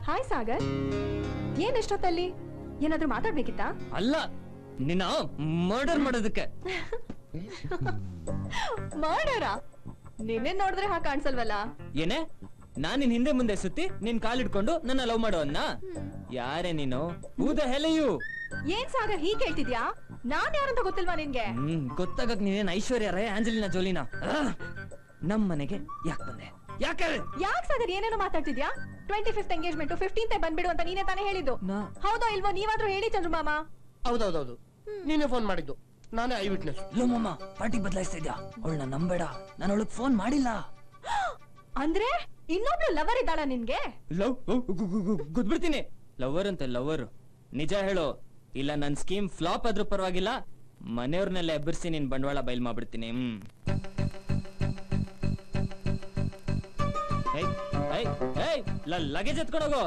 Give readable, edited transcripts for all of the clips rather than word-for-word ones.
Hi Sagar, ಏನ್ ಎಷ್ಟೊತ್ತಲ್ಲಿ? ಏನಾದ್ರೂ ಮಾತಾಡ್ಬೇಕಿತ್ತಾ? ಅಲ್ಲ, ನಿನ್ನ ಮರ್ಡರ್ ಮಾಡೋದಕ್ಕೆ. ಮರ್ಡರಾ? ನಿನ್ನೆ ನೋಡಿದ್ರೆ ಹಾಗೆ ಕಾಣಿಸಲ್ವಲ್ಲ. ಏನೇ, ನಾನ್ ನಿನ್ ಹಿಂದೆ ಮುಂದೆ ಸುತ್ತಿ ನಿನ್ ಕಾಲಿಡ್ಕೊಂಡು ನನ್ನ ಲವ್ ಮಾಡೋ ಅನ್ನ? ಯಾರೇ ನೀನು? Who the hell you? ಏನ್ ಸಾಗರ್ ಹೀಗೆ ಹೇಳ್ತಿದ್ಯಾ? ನಾನ್ ಯಾರಂತ ಗೊತ್ತಿಲ್ವಾ ನಿನ್ಗೆ? ಗೊತ್ತಾಗಕ್ ನೀನೇನ್ ಐಶ್ವರ್ಯ ರೈ ಆಂಜಲಿನಾ ಜೋಲಿನಾ? ನಮ್ ಮನೆಗೆ ಯಾಕೆ ಬಂದೆ? ಯಾಕೆ ಸಾಗರ್ ಏನೇನೋ ಮಾತಾಡ್ತಿದ್ಯಾ? 25th ಎಂಗೇಜ್ಮೆಂಟ್ 15th ಬಂದ್ಬಿಡು ಅಂತ ನೀನೇ ತಾನೇ ಹೇಳಿದ್ದು. ಹೌದೋ ಇಲ್ವೋ ನೀವಾದ್ರೂ ಹೇಳಿ ಚಂದ್ರು ಮಾಮ. ಹೌದೌದೌದು, ನೀನೇ ಫೋನ್ ಮಾಡಿದ್ದು, ನಾನೇ ಐ ವಿಟ್ನೆಸ್. ಲೋ ಮಾಮ, ಪಾರ್ಟಿ ಬದಲಾಯಿಸ್ತಾ ಇದ್ಯಾ? ಅವಳನ್ನ ನಂಬೇಡ, ನಾನು ಅವಳಗ್ ಫೋನ್ ಮಾಡಿಲ್ಲ. ಅಂದ್ರೆ ಇನ್ನೊಬ್ಳು ಲವರ್ ಇದ್ದಾಳ ನಿನ್ಗೆ? ಲವ್ ಗೊತ್ಬಿಡ್ತೀನಿ. ಲವರ್ ಅಂತ ಲವರ್. ನಿಜ ಹೇಳು, ಇಲ್ಲ ನನ್ ಸ್ಕೀಮ್ ಫ್ಲಾಪ್ ಆದ್ರೂ ಪರವಾಗಿಲ್ಲ, ಮನೆಯವ್ರನ್ನೆಲ್ಲ ಎಬ್ಬರಿಸಿ ನಿನ್ ಬಂಡವಾಳ ಬಯಲ್ ಮಾಡ್ಬಿಡ್ತೀನಿ. ಲಗೇಜ್ ಎತ್ಕೊಂಡೋಗು.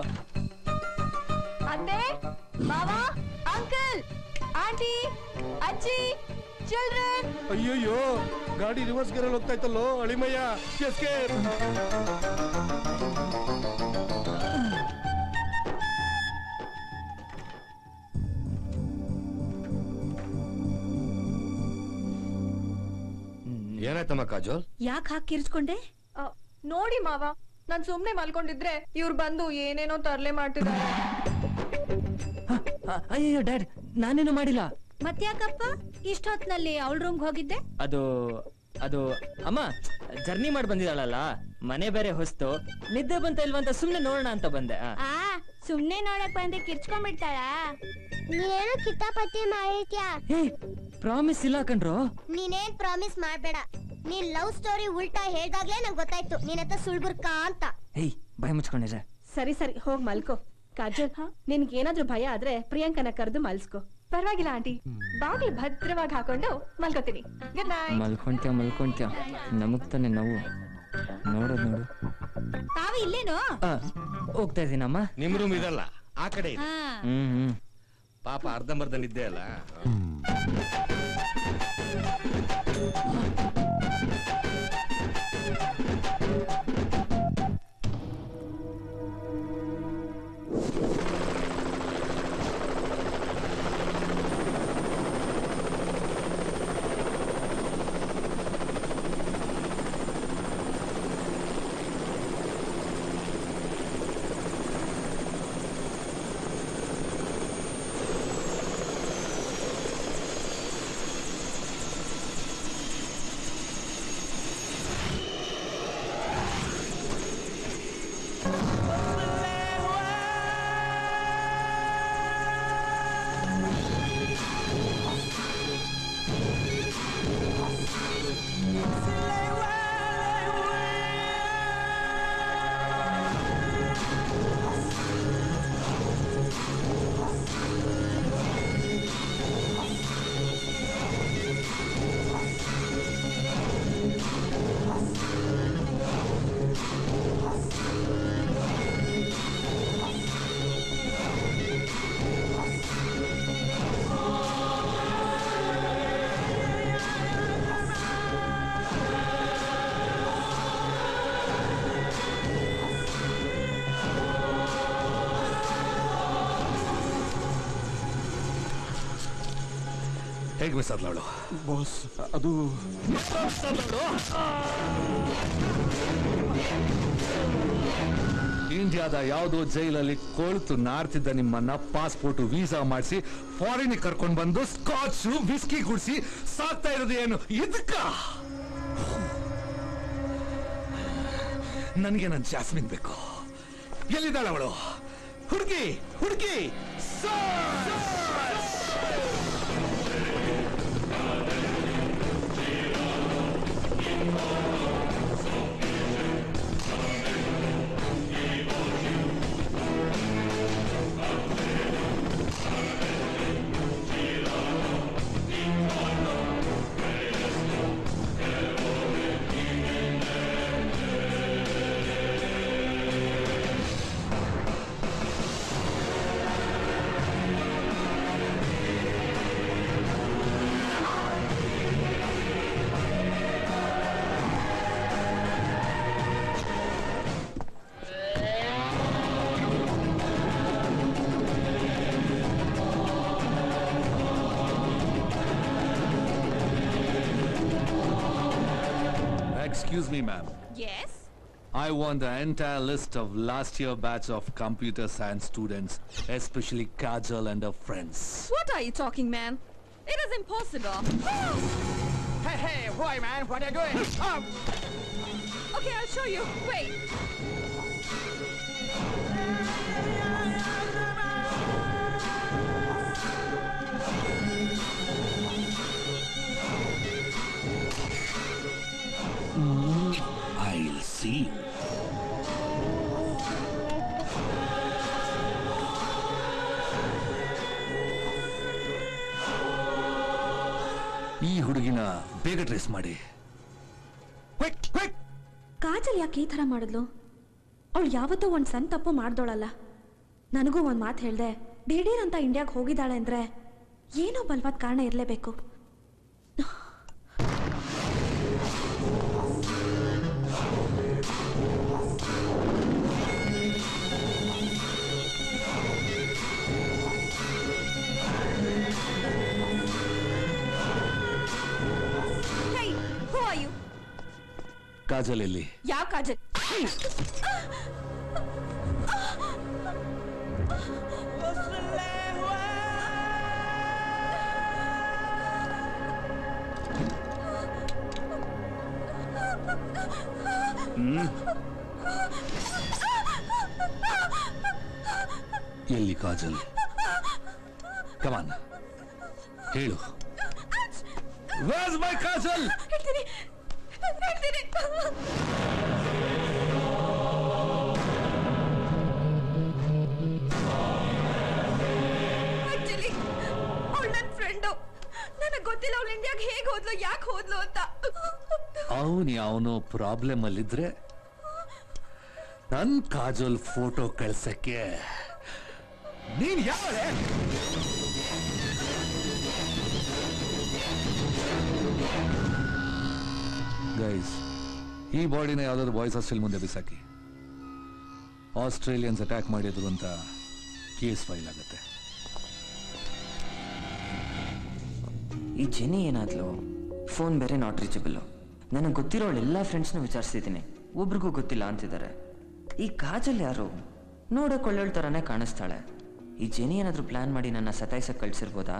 ಅತ್ತೆ, ಮಾವ, ಅಂಕಲ್, ಆಂಟಿ, ಅಜ್ಜಿ, ಚಿಲ್ಡ್ರನ್. ಅಯ್ಯಯ್ಯೋ, ಗಾಡಿ ರಿವರ್ಸ್ ಗೇರಲ್ಲಿ ಹೋಗ್ತಾ ಇತ್ತಲ್ಲೋ ಅಳಿಮಯ್ಯ. ಏನಾಯ್ತಮ್ಮ ಕಾಜೋಲ್? ಯಾಕೆ ಹಾಕಿ ಕಿರ್ಚ್ಕೊಂಡೆ? ನೋಡಿ ಮಾವ, ನಾನ್ ಸುಮ್ನೆ ಮಲ್ಕೊಂಡಿದ್ರೆ ಇವ್ರು ಬಂದು ಏನೇನೋ ತರ್ಲೆ ಮಾಡ್ತಿದ್ದಾರೆ. ಅಯ್ಯೋ ಡ್ಯಾಡ್, ನಾನೇನು ಮಾಡಿಲ್ಲ. ಮತ್ತ್ಯಾಕಪ್ಪ ಇಷ್ಟೊತ್ನಲ್ಲಿ ಅವಳ ರೂಮ್ಗೆ ಹೋಗಿದ್ದೆ? ಅದು ಅಮ್ಮ ಜರ್ನಿ ಮಾಡಿ ಬಂದಿದ್ದಾಳಲ್ಲ, ಮನೆ ಬೇರೆ ಹೊಸ್ತು, ನಿದ್ದೆ ಬಂತ ಇಲ್ವಾ ಅಂತ ಸುಮ್ನೆ ನೋಡೋಣ ಅಂತ ಬಂದೆ. ಸುಮ್ನೆ ನೋಡಕ್ ಬಂದೆ ಕಿರ್ಚ್ಕೊಂಡ್ಬಿಡ್ತಾಳ? ನೀನೇನು ಕಿತಾಪತಿ ಮಾಡಿದ್ಯಾ? ಪ್ರಾಮಿಸ್ ಇಲ್ಲ ಕಣ್ರು. ನೀನೇನ್ ಪ್ರಾಮಿಸ್ ಮಾಡ್ಬೇಡ. ನೀನ್ ಲವ್ ಸ್ಟೋರಿ ಉಲ್ಟಾ ಹೇಳ್ದಾಗ್ಲೇ ನಂಗೆ ಗೊತ್ತಾಯ್ತು ನೀನತ್ತ ಸುಳ್ಬುರ್ಕ ಅಂತ. ಭಯ ಮುಚ್ಕೊಂಡಿದ್ರೆ. ಸರಿ ಹೋಗ್ ಮಲ್ಕೋ. ಕಾಜಲ್, ನಿನ್ಗೆ ಏನಾದ್ರೂ ಭಯ ಆದ್ರೆ ಪ್ರಿಯಾಂಕನ ಕರೆದು ಮಲ್ಸ್ಕೋ. ಪರವಾಗಿಲ್ಲ ಆಂಟಿ, ಬಾಗಿಲು ಭದ್ರವಾಗಿ ಹಾಕೊಂಡು ಮಲ್ಕೋತೀನಿ. Good night. ಮಲ್ಕೊಂತ್ಯ ನಮಗ್ ತಾನೆ ನಾವು ನೋಡು. ತಾವು ಇಲ್ಲೇನು? ಹೋಗ್ತಾ ಇದೀನಮ್ಮ. ನಿಮ್ ರೂಮ್ ಇದಲ್ಲ, ಆ ಕಡೆ ಇದೆ. ಪಾಪ ಅರ್ಧಂಬರ್ಧ ನಿದ್ದೆ ಅಲ್ಲ. ಹೇಗೆ ಮಿಸ್ ಆದ್ಲವಳು? ಬಾಸ್, ಅದು ಇಂಡಿಯಾದ ಯಾವುದೋ ಜೈಲಲ್ಲಿ ಕೊಳ್ತು ನಾರ್ತಿದ್ದ ನಿಮ್ಮನ್ನ ಪಾಸ್ಪೋರ್ಟ್ ವೀಸಾ ಮಾಡಿಸಿ ಫಾರಿನ್ ಕರ್ಕೊಂಡು ಬಂದು ಸ್ಕಾಚ್ ವಿಸ್ಕಿ ಕುಡಿಸಿ ಸಾಕ್ತಾ ಇರೋದು ಏನು ಇದಕ್ಕ? ನನಗೆ ನನ್ನ ಜಾಸ್ಮಿನ್ ಬೇಕು. ಎಲ್ಲಿದ್ದಾಳ ಅವಳು? ಹುಡುಗಿ ಹುಡುಗಿ Excuse me, ma'am. Yes. I want the entire list of last year batch of computer science students, especially Kajal and her friends. What are you talking, man? It is impossible. Hey, why man? What are you doing? Okay, I'll show you. Wait. I'll see. ಈ ಹುಡುಗಿನ ಬೇಗ trace ಮಾಡಿ. Quick quick. Kajal ಯಾಕೆ ಈ ಥರ ಮಾಡಿದ್ಲು? ಅವಳು ಯಾವತ್ತೂ ಒಂದು ಸಣ್ಣ ತಪ್ಪು ಮಾಡ್ದೋಳಲ್ಲ. ನನಗೂ ಒಂದು ಮಾತು ಹೇಳ್ದೆ, ದಿಢೀರ್ ಅಂತ ಇಂಡಿಯಾಗೆ ಹೋಗಿದ್ದಾಳೆ ಅಂದ್ರೆ ಏನೋ ಬಲವಾದ ಕಾರಣ ಇರಲೇಬೇಕು. ಕಾಜಲ್ ಎಲ್ಲಿ? ಯಾವ ಕಾಜಲ್? ಎಲ್ಲಿ ಕಾಜಲ್? ಕಮಾನ್ ಹೇಳು. Where's my Kajal? ಹೇಳ್ತೀನಿ. ಆಕ್ಚುಲಿ ಅವಳು ನನ್ನ ಫ್ರೆಂಡು. ನನಗೆ ಗೊತ್ತಿಲ್ಲ ಅವಳು ಇಂಡಿಯಾಗೆ ಹೇಗೆ ಹೋದ್ಲು, ಯಾಕೆ ಹೋದ್ಲು ಅಂತ. ಅವನು ಪ್ರಾಬ್ಲಮ್ ಅಲ್ಲಿದ್ರೆ ನನ್ ಕಾಜಲ್ ಫೋಟೋ ಕಳ್ಸಕ್ಕೆ ನೀನ್ ಯಾವಳೆ? ಗೈಸ್, ಈ ಬಾಡಿನ ಯಾವ್ದಾದ್ರು ಬಾಯ್ಸ್ ಹಾಸ್ಟೆಲ್ ಮುಂದೆ ಬಿಸಾಕಿ. ಆಸ್ಟ್ರೇಲಿಯನ್ಸ್ ಅಟ್ಯಾಕ್ ಮಾಡಿದ್ರು ಅಂತ ಕೇಸ್ ಫೈಲ್ ಆಗುತ್ತೆ. ಈ ಜೆನಿ ಏನಾದ್ಲು? ಫೋನ್ ಬೇರೆ ನಾಟ್ ರೀಚಬಲ್. ನನಗೆ ಗೊತ್ತಿರೋಳು ಎಲ್ಲ ಫ್ರೆಂಡ್ಸ್ನ ವಿಚಾರಿಸಿದ್ದೀನಿ, ಒಬ್ರಿಗೂ ಗೊತ್ತಿಲ್ಲ ಅಂತಿದ್ದಾರೆ. ಈ ಕಾಜಲ್ ಯಾರು? ನೋಡೋಕೆ ಒಳ್ಳೆಯ ಥರನೇ ಕಾಣಿಸ್ತಾಳೆ. ಈ ಜೆನಿ ಏನಾದರೂ ಪ್ಲಾನ್ ಮಾಡಿ ನನ್ನ ಸತಾಯಿಸಕ್ಕೆ ಕಳ್ಸಿರ್ಬೋದಾ?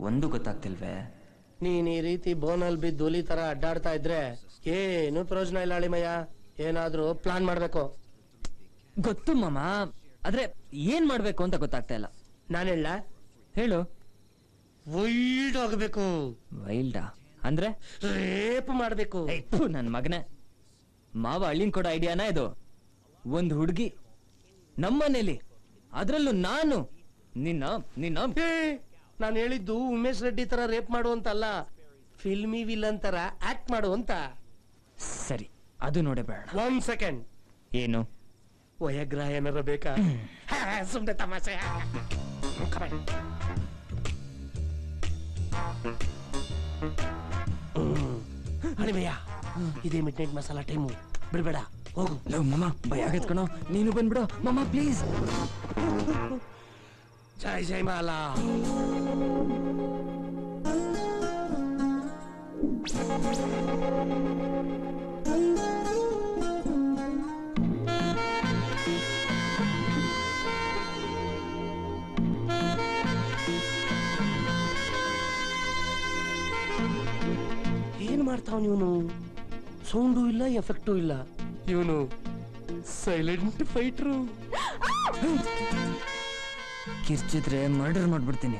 ಒಂದು ಗೊತ್ತಾಗ್ತಿಲ್ವೇ. ನೀನ್ ಈ ರೀತಿ ಬೋನಲ್ಲಿ ಬಿದ್ದು ಹುಲಿ ತರ ಅಡ್ಡಾಡ್ತಾ ಇದ್ರೆ ಏನು ಪ್ರಯೋಜನ ಇಲ್ಲ ಅಳಿಮಯ್ಯ. ಏನಾದ್ರೂ ಪ್ಲಾನ್ ಮಾಡ್ಬೇಕು. ಗೊತ್ತು ಮಾಮ, ಆದ್ರೆ ಏನ್ ಮಾಡ್ಬೇಕು ಅಂತ ಗೊತ್ತಾಗ್ತಾ ಇಲ್ಲ. ನಾನು ಹೇಳ ಹೇಳು. ವೈಲ್ಡ್ ಆಗಬೇಕು. ವೈಲ್ಡಾ ಅಂದ್ರೆ? ರೇಪ್ ಮಾಡ್ಬೇಕು. ನನ್ ಮಗನೇ, ಮಾವ ಅಳ್ಳಿನ್ ಕೊಡೋ ಐಡಿಯಾನ ಇದು. ಒಂದ್ ಹುಡುಗಿ ನಮ್ಮನೇಲಿ, ಅದ್ರಲ್ಲೂ ನಾನು ನಿನ್ನ ನಾನು ಹೇಳಿದ್ದು ಉಮೇಶ್ ರೆಡ್ಡಿ ತರ ರೇಪ್ ಮಾಡು ಅಂತಲ್ಲ, ಫಿಲ್ಮಿ ವಿಲನ್ ತರ ಆಕ್ಟ್ ಮಾಡು ಅಂತ. ಸರಿ, ಅದು ನೋಡೇ ಬೇಡ. 1 ಸೆಕೆಂಡ್. ಏನು ವಯಗ್ರಹ ಏನಾರ ಬೇಕಾ? ಸುಮ್ನೆ ತಮಾಷೆ. ಅಳಿಮಯ್ಯ, ಇದೇ ಮಿಡ್ ನೈಟ್ ಮಸಾಲಾ ಟೈಮು, ಬಿಡ್ಬೇಡ, ಹೋಗು. ಲವ್ ಮಾಮ, ಭಯ ಆಗತ್ಕಣೋ, ನೀನು ಬಂದ್ಬಿಡು ಮಾಮ ಪ್ಲೀಸ್. ಜೈ ಜೈ ಮಾಲಾ. ಏನ್ ಮಾಡ್ತಾವ್ ಇವನು? ಸೌಂಡು ಇಲ್ಲ, ಎಫೆಕ್ಟು ಇಲ್ಲ. ಇವನು ಸೈಲೆಂಟ್ ಫೈಟ್ರು. ಕಿರ್ಚಿದ್ರೆ ಮರ್ಡರ್ ಮಾಡ್ಬಿಡ್ತೀನಿ.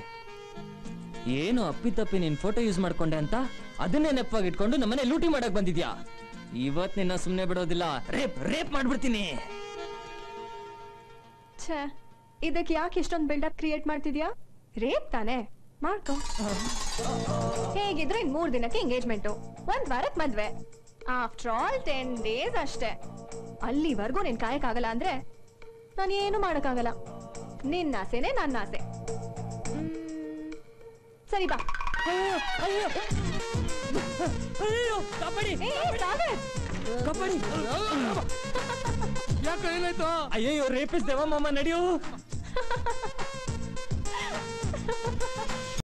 ಏನು ಅಪ್ಪಿತಪ್ಪಿ ನಿನ್ ಫೋಟೋ ಯೂಸ್ ಮಾಡ್ಕೊಂಡೆ ಅಂತ ಅದನ್ನೇ ನೆಪವಾಗಿ ಇಟ್ಕೊಂಡು ನಮ್ಮನೆ ಲೂಟಿ ಮಾಡಕ್ ಬಂದಿದ್ಯಾ? ಇವತ್ ನಿನ್ನ ಸುಮ್ನೆ ಬಿಡೋದಿಲ್ಲ, ರೇಪ್ ಮಾಡ್ಬಿಡ್ತೀನಿ. ಛೇ, ಇದಕ್ಕೆ ಯಾಕೆ ಇಷ್ಟೊಂದು ಬಿಲ್ಡಪ್ ಕ್ರಿಯೇಟ್ ಮಾಡ್ತಿದ್ಯಾ? ರೇಪ್ ತಾನೆ, ಮಾಡ್ಕೊ. ಹೇಗಿದ್ರೆ 3 ದಿನಕ್ಕೆ ಎಂಗೇಜ್ಮೆಂಟು, 1 ವಾರಕ್ಕೆ ಮದ್ವೆ. ಆಫ್ಟರ್ ಆಲ್ 10 ಡೇಸ್ ಅಷ್ಟೇ. ಅಲ್ಲಿವರೆಗೂ ನೀನ್ ಕಾಯಕ್ಕಾಗಲ್ಲ ಅಂದ್ರೆ ನಾನು ಏನು ಮಾಡಕ್ಕಾಗಲ್ಲ. ನಿನ್ನ ಆಸೆನೆ ನನ್ನ ಆಸೆ. ಸರಿ ಬಾ. ಯಾಕೆ ಏನಾಯ್ತು? ಅಯ್ಯೋ ರೇಪಿಸ್ ದೇವ ಮಾಮ, ನಡೆಯೋ.